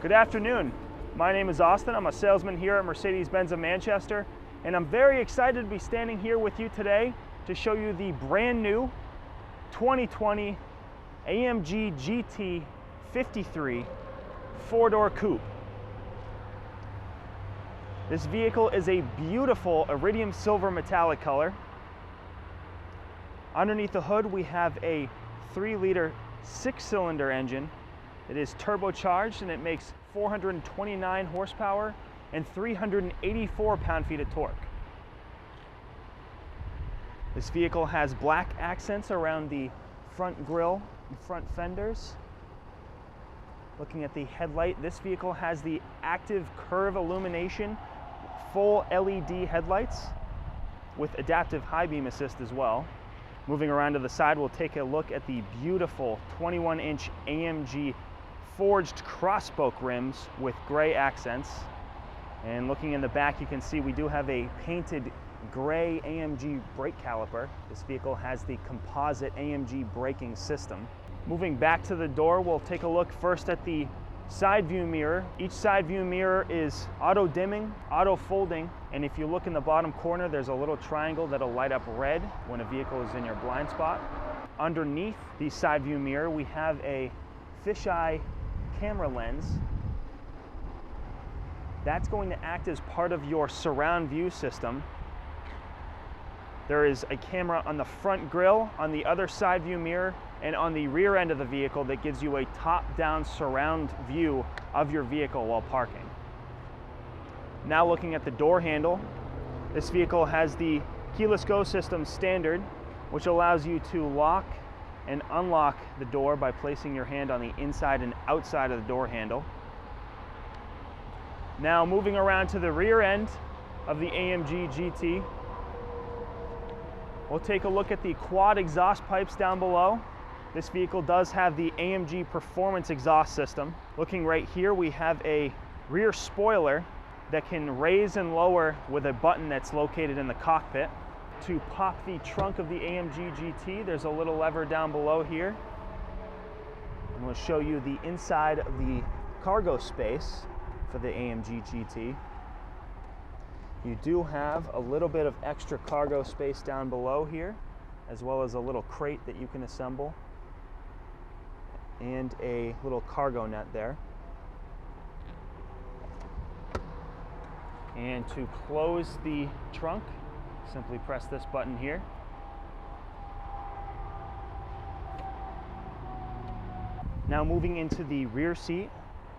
Good afternoon. My name is Austin. I'm a salesman here at Mercedes-Benz of Manchester, and I'm very excited to be standing here with you today to show you the brand new 2020 AMG GT 53 four-door coupe. This vehicle is a beautiful iridium silver metallic color. Underneath the hood, we have a 3-liter 6-cylinder engine. It is turbocharged and it makes 429 horsepower and 384 pound-feet of torque. This vehicle has black accents around the front grille and front fenders. Looking at the headlight, this vehicle has the active curve illumination, full LED headlights with adaptive high beam assist as well. Moving around to the side, we'll take a look at the beautiful 21-inch AMG forged cross-spoke rims with gray accents. And looking in the back, you can see we do have a painted gray AMG brake caliper. This vehicle has the composite AMG braking system. Moving back to the door, we'll take a look first at the side view mirror. Each side view mirror is auto dimming, auto folding, and if you look in the bottom corner, there's a little triangle that'll light up red when a vehicle is in your blind spot. Underneath the side view mirror, we have a fisheye camera lens. That's going to act as part of your surround view system. There is a camera on the front grille, on the other side view mirror, and on the rear end of the vehicle that gives you a top-down surround view of your vehicle while parking. Now looking at the door handle, this vehicle has the keyless go system standard, which allows you to lock and unlock the door by placing your hand on the inside and outside of the door handle. Now moving around to the rear end of the AMG GT, we'll take a look at the quad exhaust pipes down below. This vehicle does have the AMG Performance exhaust system. Looking right here, we have a rear spoiler that can raise and lower with a button that's located in the cockpit. To pop the trunk of the AMG GT, there's a little lever down below here. And we'll show you the inside of the cargo space for the AMG GT. You do have a little bit of extra cargo space down below here, as well as a little crate that you can assemble and a little cargo net there. And to close the trunk, simply press this button here. Now moving into the rear seat,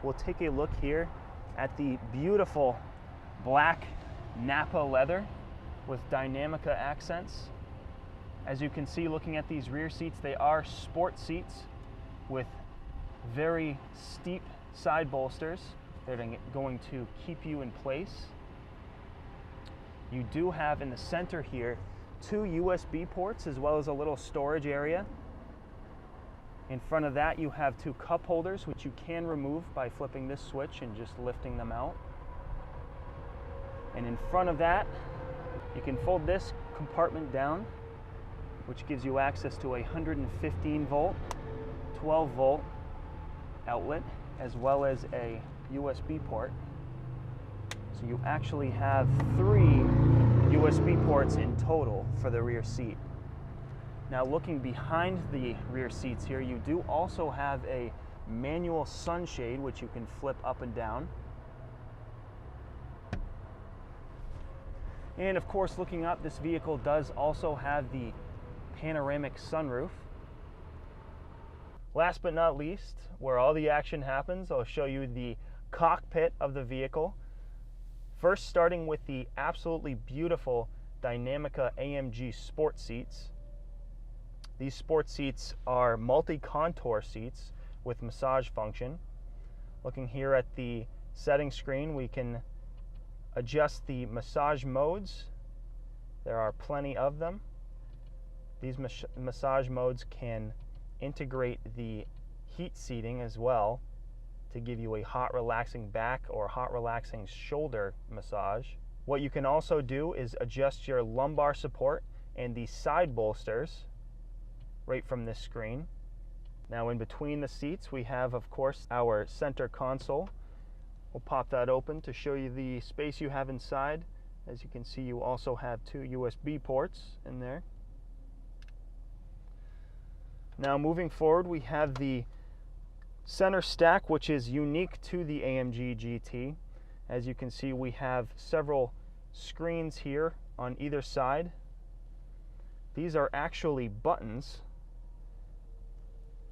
we'll take a look here at the beautiful black Napa leather with Dynamica accents. As you can see, looking at these rear seats, they are sport seats with very steep side bolsters that are going to keep you in place. You do have in the center here 2 USB ports as well as a little storage area. In front of that, you have 2 cup holders, which you can remove by flipping this switch and just lifting them out. And in front of that, you can fold this compartment down, which gives you access to a 115 volt, 12 volt outlet, as well as a USB port. So you actually have 3 USB ports in total for the rear seat. Now looking behind the rear seats here, you do also have a manual sunshade, which you can flip up and down. And of course, looking up, this vehicle does also have the panoramic sunroof. Last but not least, where all the action happens, I'll show you the cockpit of the vehicle. First, starting with the absolutely beautiful Dynamica AMG sport seats. These sport seats are multi-contour seats with massage function. Looking here at the settings screen, we can adjust the massage modes. There are plenty of them. These massage modes can integrate the heat seating as well to give you a hot relaxing back or hot relaxing shoulder massage. What you can also do is adjust your lumbar support and the side bolsters right from this screen. Now in between the seats we have, of course, our center console. We'll pop that open to show you the space you have inside. As you can see, you also have 2 USB ports in there. Now moving forward, we have the center stack, which is unique to the AMG GT. As you can see, we have several screens here on either side. These are actually buttons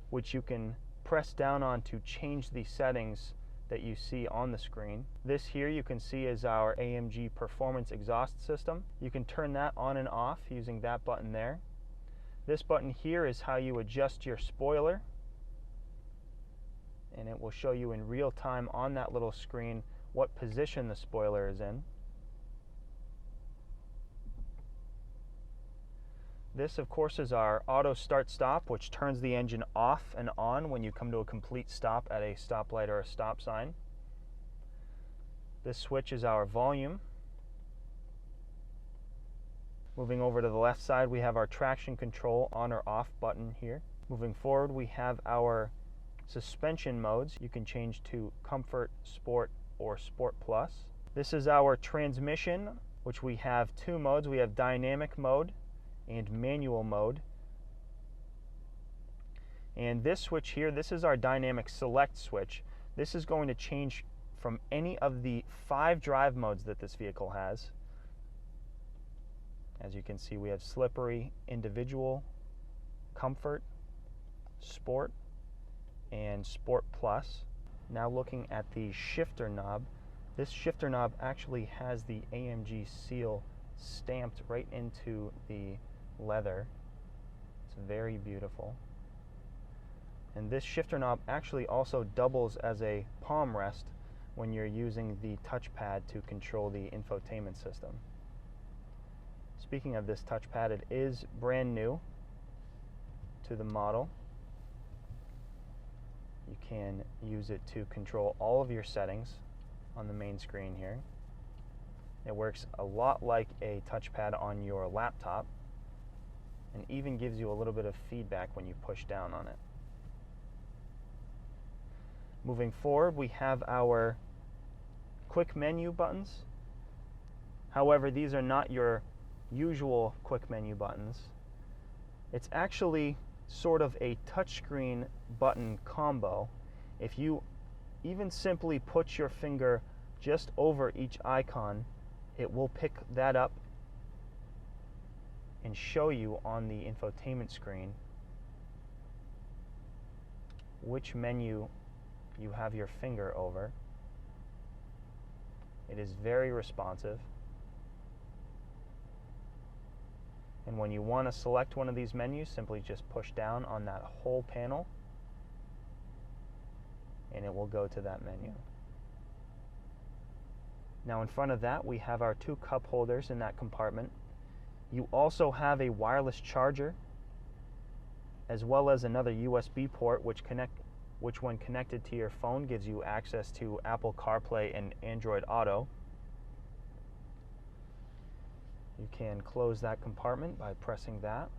which you can press down on to change the settings that you see on the screen. This here you can see is our AMG performance exhaust system. You can turn that on and off using that button there. This button here is how you adjust your spoiler, and it will show you in real time on that little screen what position the spoiler is in. This, of course, is our auto start stop, which turns the engine off and on when you come to a complete stop at a stoplight or a stop sign. This switch is our volume. Moving over to the left side, we have our traction control on or off button here. Moving forward, we have our suspension modes. You can change to Comfort, Sport, or Sport Plus. This is our transmission, which we have 2 modes. We have dynamic mode and manual mode. And this switch here, this is our dynamic select switch. This is going to change from any of the 5 drive modes that this vehicle has. As you can see, we have slippery, individual, comfort, sport, and Sport Plus. Now looking at the shifter knob, this shifter knob actually has the AMG seal stamped right into the leather. It's very beautiful. And this shifter knob actually also doubles as a palm rest when you're using the touchpad to control the infotainment system. Speaking of this touchpad, it is brand new to the model. You can use it to control all of your settings on the main screen here. It works a lot like a touchpad on your laptop, and even gives you a little bit of feedback when you push down on it. Moving forward, we have our quick menu buttons. However, these are not your usual quick menu buttons. It's actually sort of a touchscreen button combo. If you even simply put your finger just over each icon, it will pick that up and show you on the infotainment screen which menu you have your finger over. It is very responsive. And when you want to select one of these menus, simply just push down on that whole panel and it will go to that menu. Now in front of that, we have our 2 cup holders in that compartment. You also have a wireless charger, as well as another USB port, which when connected to your phone gives you access to Apple CarPlay and Android Auto. You can close that compartment by pressing that.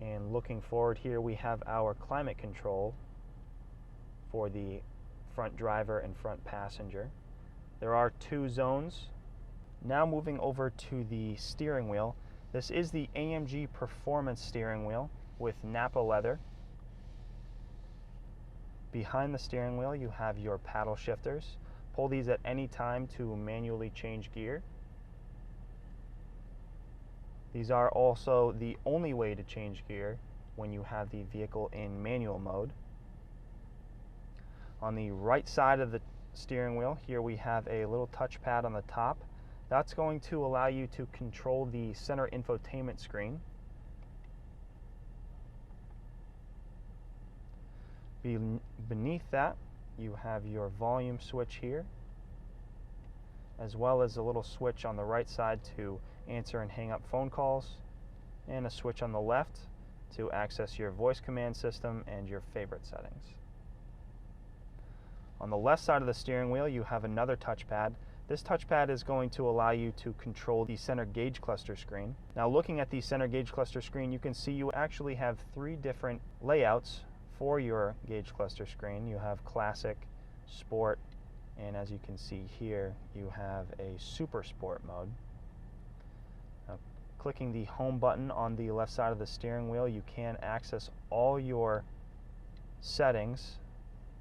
And looking forward here, we have our climate control for the front driver and front passenger. There are 2 zones. Now moving over to the steering wheel. This is the AMG Performance steering wheel with Nappa leather. Behind the steering wheel you have your paddle shifters. Pull these at any time to manually change gear. These are also the only way to change gear when you have the vehicle in manual mode. On the right side of the steering wheel, here we have a little touchpad on the top. That's going to allow you to control the center infotainment screen. Beneath that, you have your volume switch here, as well as a little switch on the right side to answer and hang up phone calls, and a switch on the left to access your voice command system and your favorite settings. On the left side of the steering wheel, you have another touchpad. This touchpad is going to allow you to control the center gauge cluster screen. Now looking at the center gauge cluster screen, you can see you actually have 3 different layouts for your gauge cluster screen. You have Classic, Sport, And as you can see here, you have a super sport mode. Now, clicking the home button on the left side of the steering wheel, you can access all your settings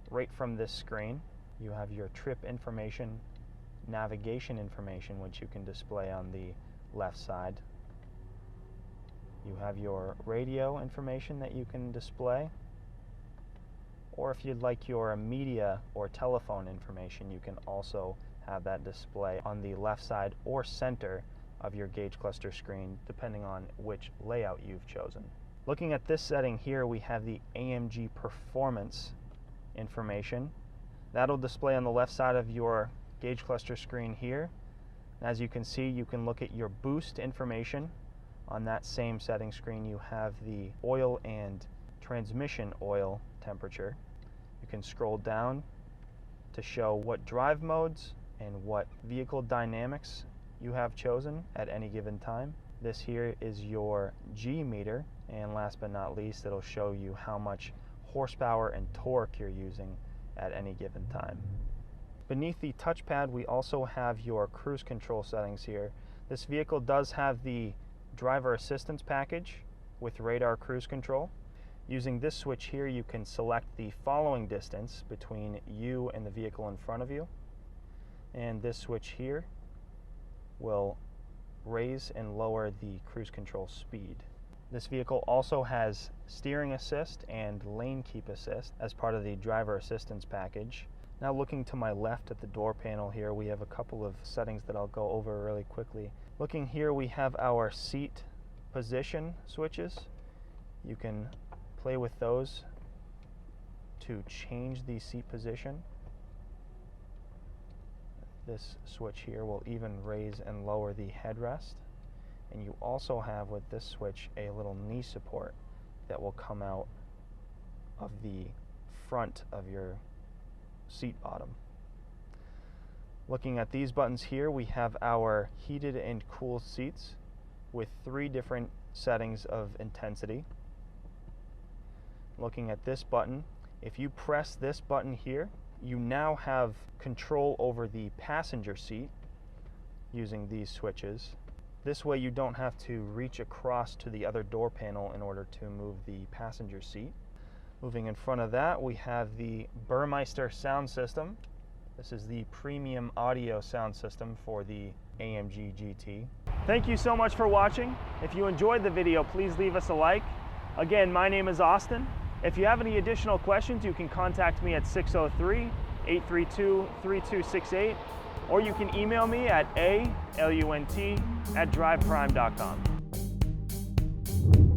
right from this screen. You have your trip information, navigation information, which you can display on the left side. You have your radio information that you can display, or if you'd like your media or telephone information, you can also have that display on the left side or center of your gauge cluster screen, depending on which layout you've chosen. Looking at this setting here, we have the AMG performance information. That'll display on the left side of your gauge cluster screen here. As you can see, you can look at your boost information. On that same setting screen, you have the oil and transmission oil temperature. You can scroll down to show what drive modes and what vehicle dynamics you have chosen at any given time. This here is your G meter, and last but not least, it'll show you how much horsepower and torque you're using at any given time. Beneath the touchpad, we also have your cruise control settings here. This vehicle does have the driver assistance package with radar cruise control. Using this switch here, you can select the following distance between you and the vehicle in front of you. And this switch here will raise and lower the cruise control speed. This vehicle also has steering assist and lane keep assist as part of the driver assistance package. Now looking to my left at the door panel here, we have a couple of settings that I'll go over really quickly. Looking here, we have our seat position switches. You can play with those to change the seat position. This switch here will even raise and lower the headrest. And you also have with this switch a little knee support that will come out of the front of your seat bottom. Looking at these buttons here, we have our heated and cooled seats with 3 different settings of intensity. Looking at this button, if you press this button here, you now have control over the passenger seat using these switches. This way you don't have to reach across to the other door panel in order to move the passenger seat. Moving in front of that, we have the Burmeister sound system. This is the premium audio sound system for the AMG GT. Thank you so much for watching. If you enjoyed the video, please leave us a like. Again, my name is Austin. If you have any additional questions, you can contact me at 603-832-3268, or you can email me at alunt@driveprime.com.